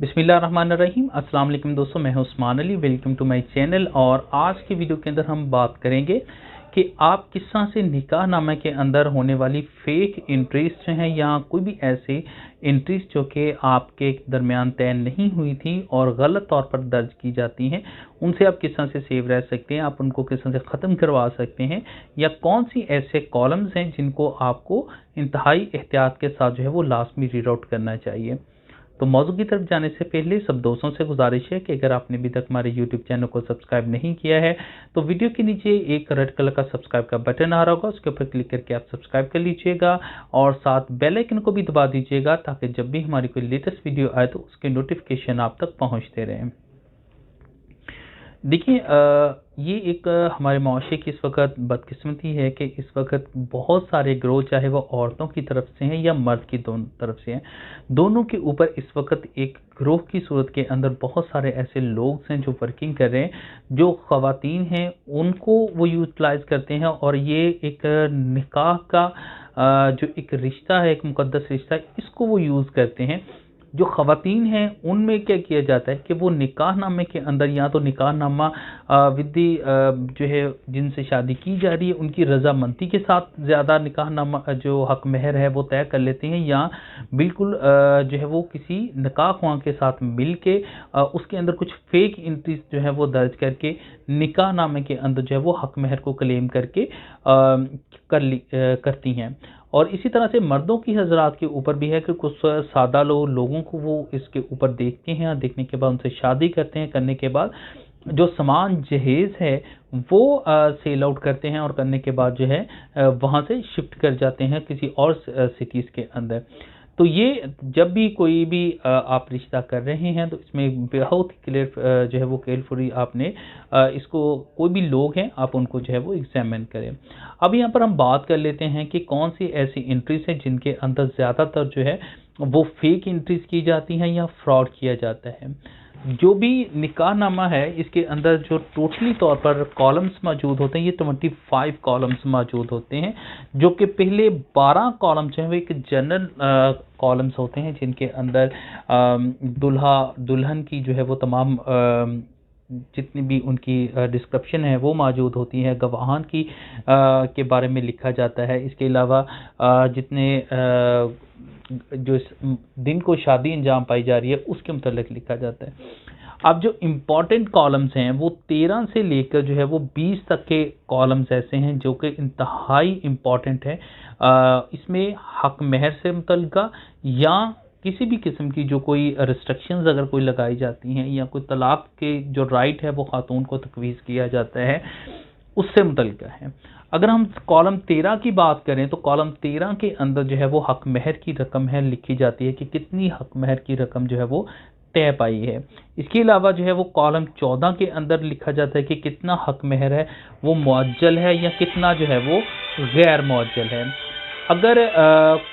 बिस्मिल्लाहिर्रहमानिर्रहीम। अस्सलाम वालेकुम दोस्तों, मैं हूं Usman Ali. Welcome to my channel. और आज की वीडियो के अंदर हम बात करेंगे कि आप किस तरह से निकाहनामे के अंदर होने वाली फेक एंट्रीज जो हैं या कोई भी ऐसी एंट्रीज जो कि आपके दरमियान तय नहीं हुई थी और गलत तौर पर दर्ज की जाती हैं, उनसे आप किस तरह से सेव रह सकते हैं, आप उनको किस तरह से ख़त्म करवा सकते हैं, या कौन सी ऐसे कॉलम्स हैं जिनको आपको इंतहाई एहतियात के साथ जो है वो लाजमी रीड आउट करना चाहिए। तो मौजू की तरफ जाने से पहले सब दोस्तों से गुजारिश है कि अगर आपने अभी तक हमारे YouTube चैनल को सब्सक्राइब नहीं किया है तो वीडियो के नीचे एक रेड कलर का सब्सक्राइब का बटन आ रहा होगा, उसके ऊपर क्लिक करके आप सब्सक्राइब कर लीजिएगा और साथ बेल आइकन को भी दबा दीजिएगा ताकि जब भी हमारी कोई लेटेस्ट वीडियो आए तो उसके नोटिफिकेशन आप तक पहुंचते रहें। देखिए, ये एक हमारे माशरे की इस वक्त बदकिस्मती है कि इस वक्त बहुत सारे गिरोह, चाहे वो औरतों की तरफ से हैं या मर्द की दोनों तरफ से हैं, दोनों के ऊपर इस वक्त एक गिरोह की सूरत के अंदर बहुत सारे ऐसे लोग हैं जो वर्किंग कर रहे हैं, जो ख़वातीन हैं उनको वो यूटिलाइज़ करते हैं और ये एक निकाह का जो एक रिश्ता है, एक मुकद्दस रिश्ता है, इसको वो यूज़ करते हैं। जो ख़वातीन हैं उनमें क्या किया जाता है कि वो निकाहनामे के अंदर या तो निकाहनामा विधि जो है जिनसे शादी की जा रही है उनकी रजामंदी के साथ ज़्यादा निकाहनामा जो हक महर है वो तय कर लेते हैं, या बिल्कुल जो है वो किसी निकाह ख्वाह के साथ मिल के उसके अंदर कुछ फेक एंट्रीज जो है वो दर्ज करके निकाहनामे के अंदर जो है वो हक महर को क्लेम करके करती हैं। और इसी तरह से मर्दों की हजरात के ऊपर भी है कि कुछ सादा लोगों को वो इसके ऊपर देखते हैं और देखने के बाद उनसे शादी करते हैं, करने के बाद जो सामान जहेज है वो सेल आउट करते हैं और करने के बाद जो है वहाँ से शिफ्ट कर जाते हैं किसी और सिटीज़ के अंदर। तो ये जब भी कोई भी आप रिश्ता कर रहे हैं तो इसमें बहुत ही क्लियर जो है वो केयरफुली आपने इसको, कोई भी लोग हैं आप उनको जो है वो एग्जामिन करें। अब यहाँ पर हम बात कर लेते हैं कि कौन सी ऐसी एंट्रीज हैं जिनके अंदर ज़्यादातर जो है वो फेक एंट्रीज की जाती हैं या फ्रॉड किया जाता है। जो भी निकाहनामा है इसके अंदर जो टोटली तौर पर कॉलम्स मौजूद होते हैं, ये 25 कॉलम्स मौजूद होते हैं, जो कि पहले 12 कॉलम्स हैं वो एक जनरल कॉलम्स होते हैं जिनके अंदर दुल्हा दुल्हन की जो है वो तमाम जितनी भी उनकी डिस्क्रिप्शन है वो मौजूद होती है, गवाहान की के बारे में लिखा जाता है। इसके अलावा जितने जो इस दिन को शादी अंजाम पाई जा रही है उसके मतलब लिखा जाता है। अब जो इम्पोर्टेंट कॉलम्स हैं वो 13 से लेकर जो है वो 20 तक के कॉलम्स ऐसे हैं जो कि इंतहाई इम्पोर्टेंट है। इसमें हक महर से मुतल्लिका या किसी भी किस्म की जो कोई रिस्ट्रिक्शंस अगर कोई लगाई जाती हैं या कोई तलाक के जो राइट है वो खातून को तकवीज़ किया जाता है उससे मुतल्लिका है। अगर हम कॉलम 13 की बात करें तो कॉलम 13 के अंदर जो है वो हक महर की रकम है लिखी जाती है कि कितनी हक महर की रकम जो है वो तय पाई है। इसके अलावा जो है वो कॉलम 14 के अंदर लिखा जाता है कि कितना हक महर है वो मुअज्जल है या कितना जो है वो गैर मुअज्जल है। अगर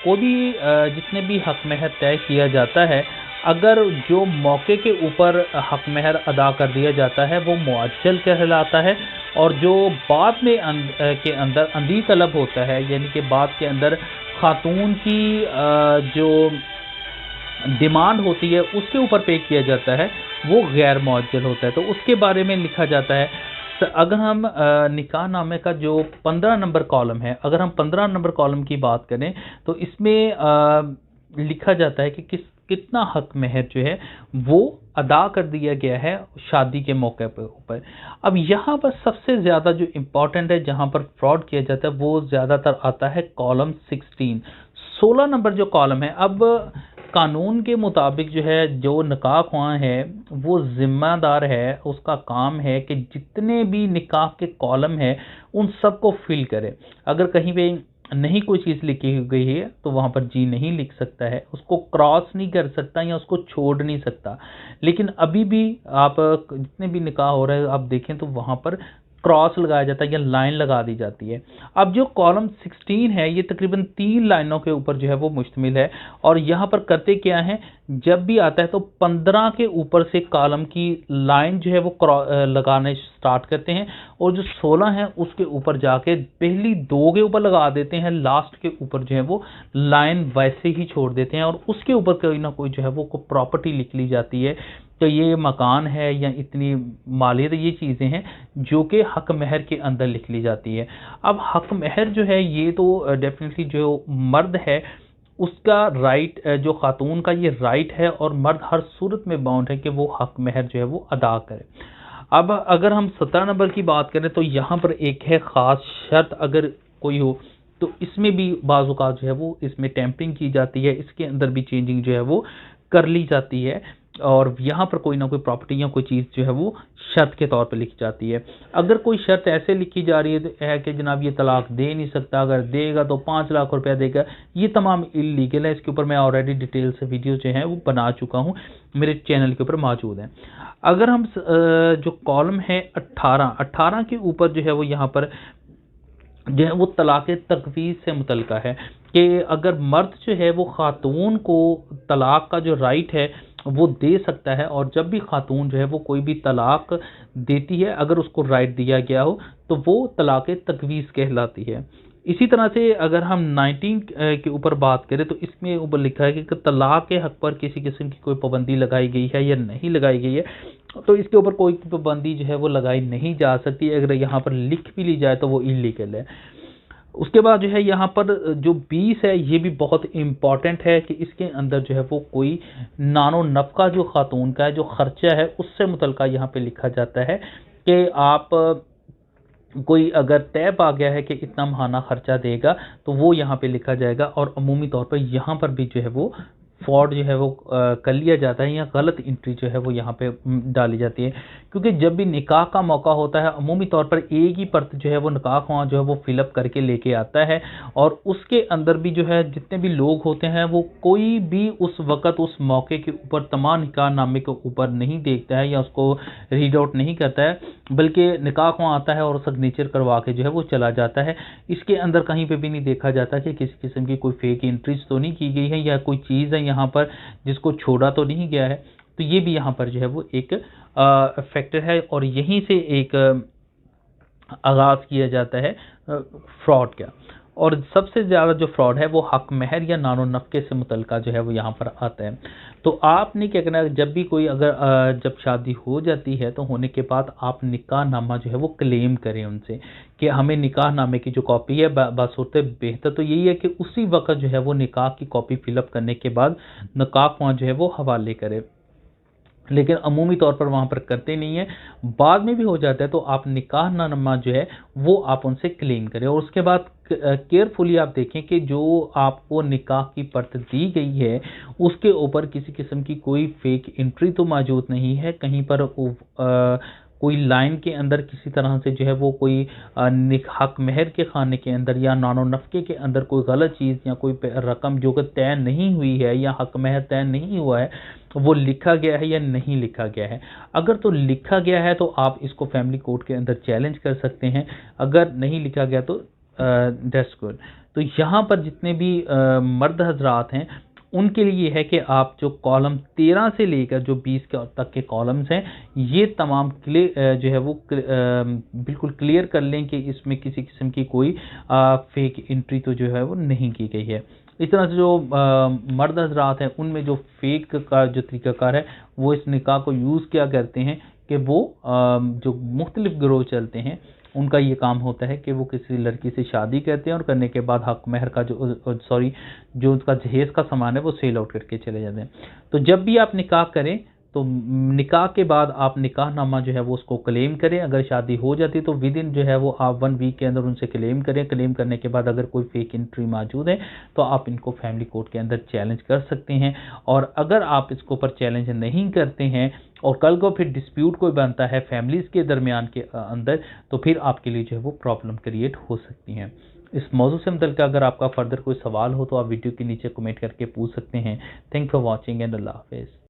कोई भी जितने भी हक महर तय किया जाता है, अगर जो मौके के ऊपर हक महर अदा कर दिया जाता है वो मुअज्जल कहलाता है, और जो बाद में के अंदर अंधी तलब होता है, यानी कि बाद के अंदर खातून की जो डिमांड होती है उसके ऊपर पे किया जाता है वो गैर मुअज्जल होता है। तो उसके बारे में लिखा जाता है। तो अगर हम निकाहनामे का जो 15 नंबर कॉलम है, अगर हम 15 नंबर कॉलम की बात करें तो इसमें लिखा जाता है कि कितना हक महर जो है वो अदा कर दिया गया है शादी के मौके पर ऊपर। अब यहाँ पर सबसे ज़्यादा जो इम्पोर्टेंट है जहाँ पर फ्रॉड किया जाता है वो ज़्यादातर आता है कॉलम 16 नंबर जो कॉलम है। अब कानून के मुताबिक जो है जो निकाह ख्वाह है वो ज़िम्मेदार है, उसका काम है कि जितने भी निकाह के कॉलम है उन सब को फिल करे। अगर कहीं पे नहीं कोई चीज़ लिखी गई है तो वहाँ पर जी नहीं लिख सकता है, उसको क्रॉस नहीं कर सकता या उसको छोड़ नहीं सकता। लेकिन अभी भी आप जितने भी निकाह हो रहे हैं आप देखें तो वहाँ पर क्रॉस लगाया जाता है या लाइन लगा दी जाती है। अब जो कॉलम 16 है ये तकरीबन 3 लाइनों के ऊपर जो है वो मुश्तमिल है, और यहाँ पर करते क्या है, जब भी आता है तो 15 के ऊपर से कॉलम की लाइन जो है वो लगाने स्टार्ट करते हैं, और जो 16 है उसके ऊपर जाके पहली 2 के ऊपर लगा देते हैं, लास्ट के ऊपर जो है वो लाइन वैसे ही छोड़ देते हैं, और उसके ऊपर कोई ना कोई जो है वो प्रॉपर्टी लिख ली जाती है, तो ये मकान है या इतनी मालियत, ये चीज़ें हैं जो कि हक महर के अंदर लिख ली जाती है। अब हक महर जो है ये तो डेफिनेटली जो मर्द है उसका राइट, जो खातून का ये राइट है, और मर्द हर सूरत में बाउंड है कि वो हक महर जो है वो अदा करे। अब अगर हम 17 नंबर की बात करें तो यहाँ पर एक है ख़ास शर्त, अगर कोई हो तो इसमें भी बाज़ औक़ात जो है वो इसमें टेम्परिंग की जाती है, इसके अंदर भी चेंजिंग जो है वो कर ली जाती है, और यहाँ पर कोई ना कोई प्रॉपर्टी या कोई चीज़ जो है वो शर्त के तौर पे लिखी जाती है। अगर कोई शर्त ऐसे लिखी जा रही है कि जनाब ये तलाक दे नहीं सकता, अगर देगा तो 5 लाख रुपया देगा, ये तमाम इलीगल है। इसके ऊपर मैं ऑलरेडी डिटेल से वीडियो जो है वो बना चुका हूँ, मेरे चैनल के ऊपर मौजूद है। अगर हम जो कॉलम है 18 के ऊपर जो है वो यहाँ पर जो है वो तलाक तकवीज़ से मुतल्लिक़ है कि अगर मर्द जो है वो खातून को तलाक का जो राइट है वो दे सकता है, और जब भी खातून जो है वो कोई भी तलाक देती है, अगर उसको राइट दिया गया हो तो वो तलाक तकवीज़ कहलाती है। इसी तरह से अगर हम 19 के ऊपर बात करें तो इसमें ऊपर लिखा है कि तलाक के हक पर किसी किस्म की कोई पाबंदी लगाई गई है या नहीं लगाई गई है, तो इसके ऊपर कोई पाबंदी जो है वो लगाई नहीं जा सकती। अगर यहाँ पर लिख भी ली जाए तो वो इलीगल है। उसके बाद जो है यहाँ पर जो 20 है ये भी बहुत इम्पॉर्टेंट है कि इसके अंदर जो है वो कोई नानो नफ़का जो खातून का है, जो ख़र्चा है उससे मुतल्लिक़ यहाँ पे लिखा जाता है कि आप कोई अगर तय पा गया है कि इतना माहाना खर्चा देगा तो वो यहाँ पे लिखा जाएगा, और अमूमी तौर पर यहाँ पर भी जो है वो फ्रॉड जो है वो कर लिया जाता है, या गलत एंट्री जो है वो यहाँ पे डाली जाती है। क्योंकि जब भी निकाह का मौका होता है अमूमी तौर पर एक ही पर्त जो है वो निकाह ख्वाह जो है वो फिलअप करके लेके आता है, और उसके अंदर भी जो है जितने भी लोग होते हैं वो कोई भी उस वक़्त उस मौके के ऊपर तमाम निकाह नामे के ऊपर नहीं देखता है या उसको रीड आउट नहीं करता है, बल्कि निकाह ख्वाह आता है और सिग्नेचर करवा के जो है वो चला जाता है। इसके अंदर कहीं पे भी नहीं देखा जाता कि किसी किस्म की कोई फेक एंट्रीज तो नहीं की गई है या कोई चीज़ है यहाँ पर जिसको छोड़ा तो नहीं गया है। तो ये भी यहाँ पर जो है वो एक फैक्टर है, और यहीं से एक आगाज़ किया जाता है फ्रॉड का। और सबसे ज़्यादा जो फ्रॉड है वो हक महर या नानो नफ़के से मुतल्लिक़ जो है वो यहाँ पर आता है। तो आपने क्या करना है, जब भी कोई अगर जब शादी हो जाती है तो होने के बाद आप निकाह नामा जो है वो क्लेम करें उनसे कि हमें निकाह नामे की जो कॉपी है, बासूरत बेहतर तो यही है कि उसी वक्त जो है वो निकाह की कॉपी फिलअप करने के बाद निकाह ख्वाह जो है वो हवाले करे, लेकिन अमूमी तौर पर वहाँ पर करते नहीं है। बाद में भी हो जाता है तो आप निकाह नामा जो है वो आप उनसे क्लेम करें, और उसके बाद केयरफुली आप देखें कि जो आपको निकाह की पर्त दी गई है उसके ऊपर किसी किस्म की कोई फेक एंट्री तो मौजूद नहीं है, कहीं पर कोई लाइन के अंदर किसी तरह से जो है वो कोई हक महर के खाने के अंदर या नानो नफ़के के अंदर कोई गलत चीज़ या कोई रकम जो कि तय नहीं हुई है या हक महर तय नहीं हुआ है वो लिखा गया है या नहीं लिखा गया है। अगर तो लिखा गया है तो आप इसको फैमिली कोर्ट के अंदर चैलेंज कर सकते हैं, अगर नहीं लिखा गया तो दैट्स गुड। तो यहाँ पर जितने भी मर्द हजरात हैं उनके लिए है कि आप जो कॉलम 13 से लेकर जो 20 तक के कॉलम्स हैं ये तमाम जो है वो बिल्कुल क्लियर कर लें कि इसमें किसी किस्म की कोई फेक एंट्री तो जो है वो नहीं की गई है। इस तरह से जो मर्द हजरात हैं उनमें जो फेक का जो तरीक़ाकार है वो इस निकाह को यूज़ किया करते हैं कि वो जो मुख्तलिफ गिरोह चलते हैं उनका ये काम होता है कि वो किसी लड़की से शादी करते हैं और करने के बाद हक महर का जो उसका जहेज़ का सामान है वो सेल आउट करके चले जाते हैं। तो जब भी आप निकाह करें तो निकाह के बाद आप निकाह नामा जो है वो उसको क्लेम करें। अगर शादी हो जाती है तो विद इन जो है वो आप 1 वीक के अंदर उनसे क्लेम करें। क्लेम करने के बाद अगर कोई फेक एंट्री मौजूद है तो आप इनको फैमिली कोर्ट के अंदर चैलेंज कर सकते हैं, और अगर आप इसके ऊपर चैलेंज नहीं करते हैं और कल को फिर डिस्प्यूट कोई बनता है फैमिलीज़ के दरमियान के अंदर तो फिर आपके लिए जो है वो प्रॉब्लम क्रिएट हो सकती हैं। इस मौजू से मुतल्लिक़ अगर आपका फर्दर कोई सवाल हो तो आप वीडियो के नीचे कमेंट करके पूछ सकते हैं। थैंक फॉर वॉचिंग एंड अल्लाह हाफ़िज़।